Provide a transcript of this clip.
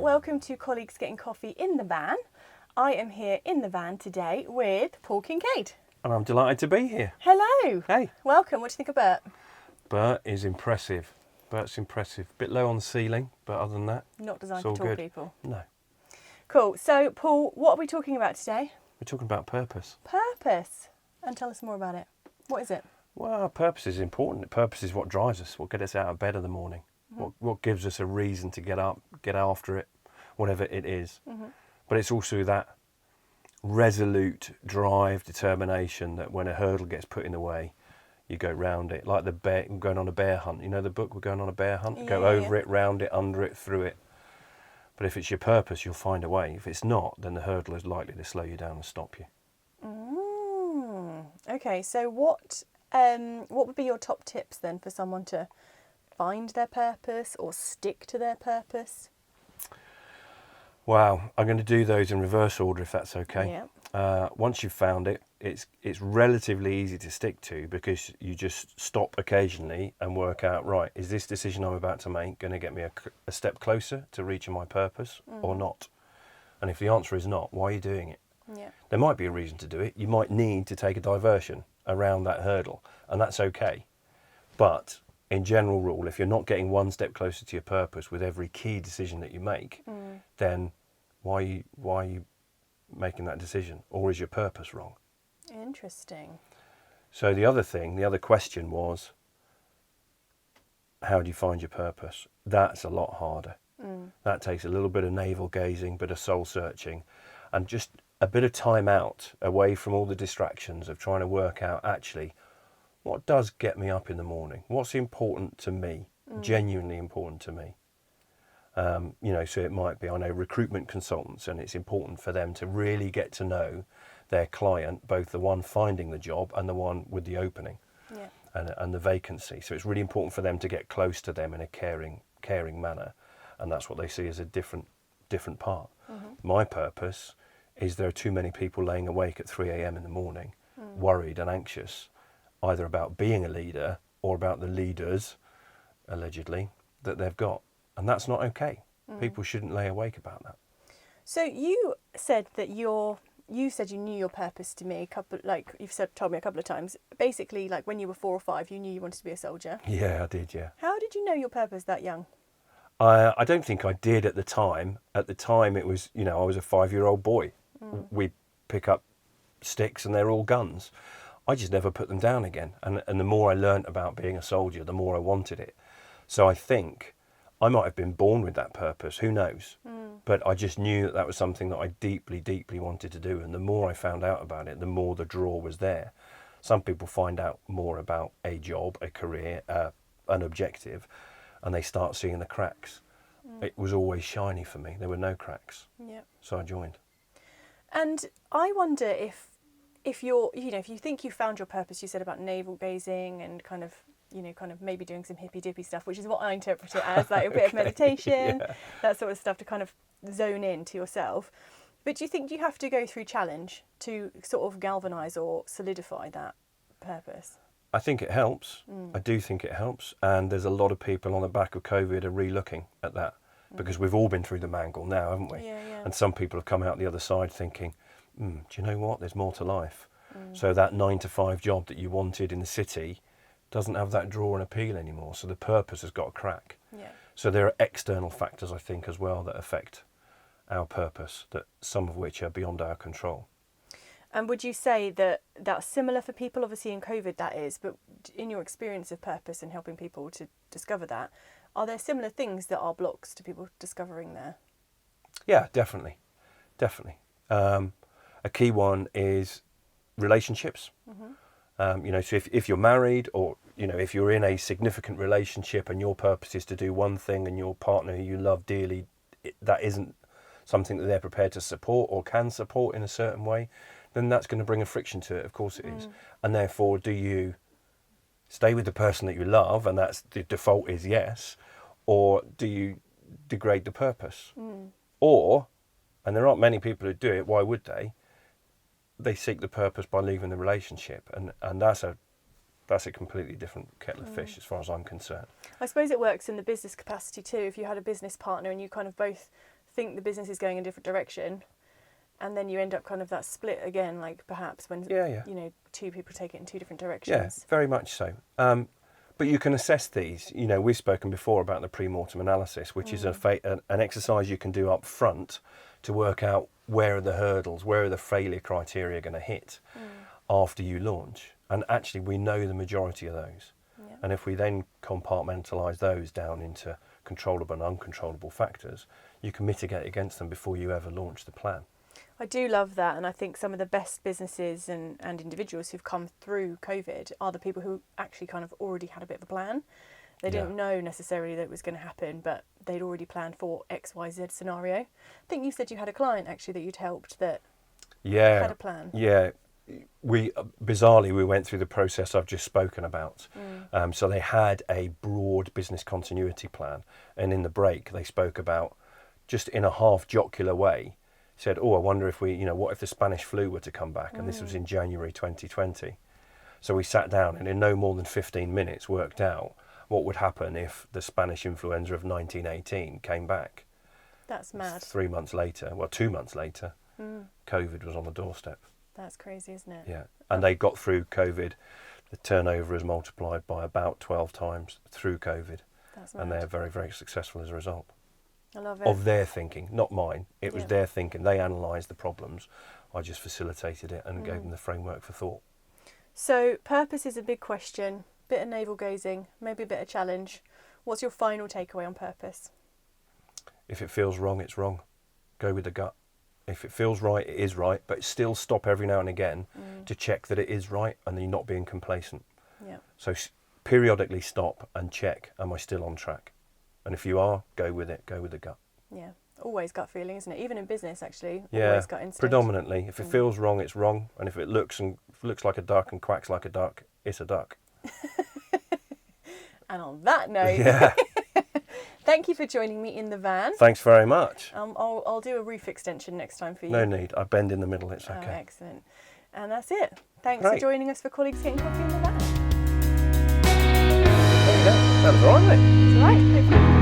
welcome to Colleagues Getting Coffee in the Van. I am here in the van today with Paul Kinkaid. And I'm delighted to be here. Hello. Hey. Welcome. What do you think of Bert? Bert is impressive. Bert's impressive. Bit low on the ceiling, but other than that, Not designed it's for all tall good. people. No. Cool. So, Paul, what are we talking about today? We're talking about purpose. Purpose. And tell us more about it. What is it? Well, purpose is important. Purpose is what drives us, what gets us out of bed in the morning, what gives us a reason to get up, get after it, whatever it is. But it's also that resolute drive, determination that when a hurdle gets put in the way, you go round it. Like the bear, going on a bear hunt. You know the book, We're Going on a Bear Hunt? Go over it, round it, under it, through it. But if it's your purpose, you'll find a way. If it's not, then the hurdle is likely to slow you down and stop you. Okay, so what would be your top tips then for someone to find their purpose or stick to their purpose? Wow, I'm going to do those in reverse order if that's okay. Yeah. Once you've found it, it's relatively easy to stick to because you just stop occasionally and work out, right, is this decision I'm about to make going to get me a step closer to reaching my purpose or not? And if the answer is not, why are you doing it? Yeah. There might be a reason to do it. You might need to take a diversion around that hurdle, and that's okay. But in general rule, if you're not getting one step closer to your purpose with every key decision that you make, then why are you making that decision? Or is your purpose wrong? Interesting. So the other question was, how do you find your purpose? That's a lot harder. That takes a little bit of navel gazing, bit of soul searching, and just a bit of time out away from all the distractions of trying to work out actually what does get me up in the morning, what's important to me, genuinely important to me. So it might be, I know recruitment consultants, and it's important for them to really get to know their client, both the one finding the job and the one with the opening and the vacancy. So it's really important for them to get close to them in a caring manner, and that's what they see as a different part. My purpose is there are too many people laying awake at 3 a.m. in the morning, worried and anxious, either about being a leader or about the leaders, allegedly, that they've got. And that's not okay. People shouldn't lay awake about that. So you said that you knew your purpose to me told me a couple of times. Basically, like when you were 4 or 5, you knew you wanted to be a soldier. Yeah, I did, yeah. How did you know your purpose that young? I don't think I did at the time. At the time, it was, I was a 5-year-old boy. We pick up sticks and they're all guns. I just never put them down again. And the more I learnt about being a soldier, the more I wanted it. So I think I might have been born with that purpose. Who knows? But I just knew that was something that I deeply, deeply wanted to do. And the more I found out about it, the more the draw was there. Some people find out more about a job, a career, an objective, and they start seeing the cracks. It was always shiny for me. There were no cracks. Yeah. So I joined. And I wonder if you're, if you think you found your purpose, you said about navel gazing and kind of maybe doing some hippy dippy stuff, which is what I interpret it as, like a bit of meditation, that sort of stuff to kind of zone in to yourself. But do you think you have to go through challenge to sort of galvanise or solidify that purpose? I think it helps. I do think it helps. And there's a lot of people on the back of COVID are re-looking at that because we've all been through the mangle now, haven't we? Yeah. And some people have come out the other side thinking, do you know what? There's more to life. So that 9-to-5 job that you wanted in the city doesn't have that draw and appeal anymore. So the purpose has got a crack. Yeah. So there are external factors, I think, as well that affect our purpose, that some of which are beyond our control. And would you say that that's similar for people, obviously in COVID that is, but in your experience of purpose and helping people to discover that, are there similar things that are blocks to people discovering there? Yeah, definitely. A key one is relationships. So if you're married or, if you're in a significant relationship and your purpose is to do one thing and your partner who you love dearly, that isn't something that they're prepared to support or can support in a certain way, then that's going to bring a friction to it. Of course it is. And therefore, do you stay with the person that you love, and that's the default is yes, or do you degrade the purpose? Or, and there aren't many people who do it, why would they? They seek the purpose by leaving the relationship, and that's a completely different kettle of fish as far as I'm concerned. I suppose it works in the business capacity too. If you had a business partner and you kind of both think the business is going in a different direction, and then you end up kind of that split again, like perhaps when you know, two people take it in two different directions. Yeah, very much so. But you can assess these. You know, we've spoken before about the pre-mortem analysis, which is an exercise you can do up front to work out where are the hurdles, where are the failure criteria going to hit after you launch. And actually, we know the majority of those. Yeah. And if we then compartmentalise those down into controllable and uncontrollable factors, you can mitigate against them before you ever launch the plan. I do love that, and I think some of the best businesses and individuals who've come through COVID are the people who actually kind of already had a bit of a plan. They didn't know necessarily that it was going to happen, but they'd already planned for X, Y, Z scenario. I think you said you had a client actually that you'd helped that had a plan. Yeah, bizarrely we went through the process I've just spoken about. So they had a broad business continuity plan, and in the break they spoke about, just in a half jocular way, said, I wonder if what if the Spanish flu were to come back? And this was in January 2020. So we sat down and in no more than 15 minutes worked out what would happen if the Spanish influenza of 1918 came back. That's mad. 2 months later, COVID was on the doorstep. That's crazy, isn't it? Yeah. And they got through COVID. The turnover is multiplied by about 12 times through COVID. That's mad. And they're very, very successful as a result. I love it. Of their thinking, not mine. It was their thinking. They analysed the problems. I just facilitated it and gave them the framework for thought. So purpose is a big question, bit of navel gazing, maybe a bit of challenge. What's your final takeaway on purpose? If it feels wrong, it's wrong. Go with the gut. If it feels right, it is right, but still stop every now and again to check that it is right and that you're not being complacent. Yeah. So periodically stop and check, am I still on track? And if you are, go with it, go with the gut. Yeah, always gut feeling, isn't it? Even in business, actually, yeah, always gut instinct. Predominantly. If it feels wrong, it's wrong. And if it looks like a duck and quacks like a duck, it's a duck. And on that note, thank you for joining me in the van. Thanks very much. I'll do a roof extension next time for you. No need. I bend in the middle, it's okay. Oh, excellent. And that's it. Thanks for joining us for Colleagues Getting Coffee in the Van. There you go. That was all right, mate. It's all right. Hopefully